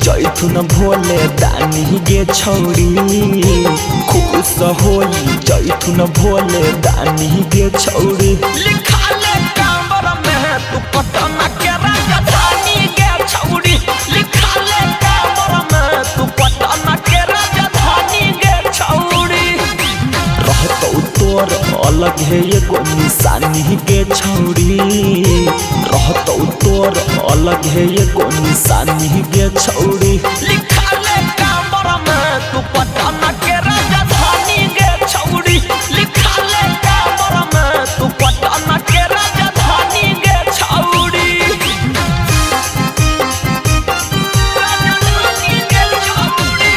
जैथुन भोले दानी गे छौरी खुश होई जैथुन भोले दानी गे छौरी लिखा ले कांबर में तू पटना के राजधानी गे छौरी लिखा ले कांबर में तू पटना के राजधानी गे छौरी रहतौ तोर अलग है एगो निशानी गे छौरी रहतौ तोर अलग है एगो निशानी गे छौरी लिखा ले कांबर में तू पटना के राजधानी गे छौरी लिखा ले कांबर में तू पटना के राजधानी गे छौरी राजधानी गे छौरी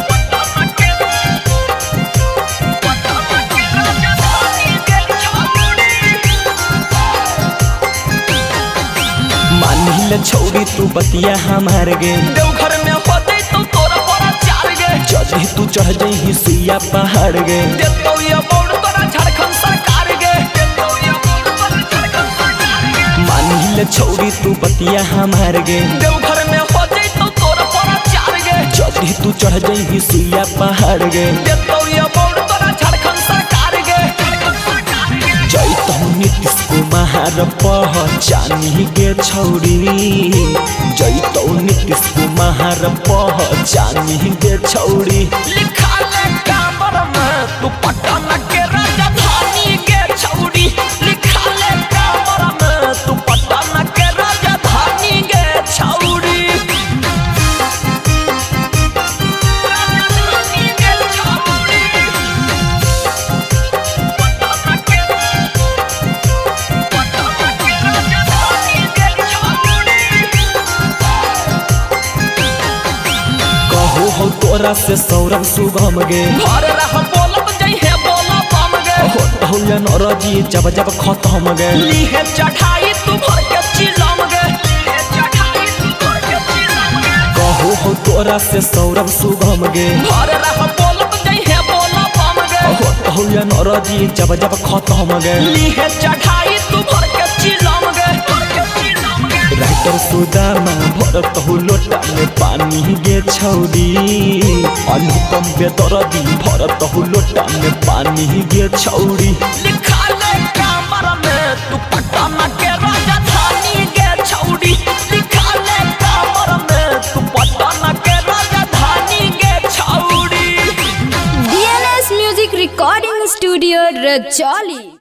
पटना के राजधानी गे छौरी मानिल छौरी तू बतिया हमार गे देवघर में होते तो तोरा बड़ा चार गे जदि तू चढ़ जही सुइया पहाड़ गे देतो ये बोर्ड तोरा झारखंड सरकार गे देतो ये बोर्ड तोरा झारखंड सरकार गे मानिल छौरी तू बतिया हमार गे देवघर में होते तो तोरा बड़ा चार गे जदि तू चढ़ जही सुइया पहाड़ गे देतो ये बोर्ड तोरा झारखंड सरकार गे झारखंड सरकार गे जैतौ नीतीश कुमार पहचानी गे छौरी जैतौ नीतीश कुमार पहचानी गे छौरी लिखा ले कांबर में तू पटना के राजधानी गे छौरी लिखा ले कांबर में तू पटना के राजधानी गे छौरी राजधानी गे छौरी पटना के राजधानी गे छौरी कहो हो तोरा से सौरभ सुगम गे घर रह बोलब जइहे बोला बम गे हो या नरजी जब जब खत्म गे लीहे चढ़ाई तू भर के चिलम गे लीहे चढ़ाई तू भर के चिलम गे कहो हो तोरा से सौरभ सुगम गे घर रह बोलब जइहे बोला बम गे हो या नरजी जब जब खत्म गे लीहे चढ़ाई तू भर के चिलम गे भर के चिलम गे राइटर सुदामा भरत हो लोटा में पानी गे छौरी अनुपम बेदरदी भरत हो लोटा में पानी गे छौरी लिखा ले कांबर में तू पटना के राजधानी गे छौरी लिखा ले कांबर में तू पटना के राजधानी गे छौरी DNS Music Recording Studio, Rajoli.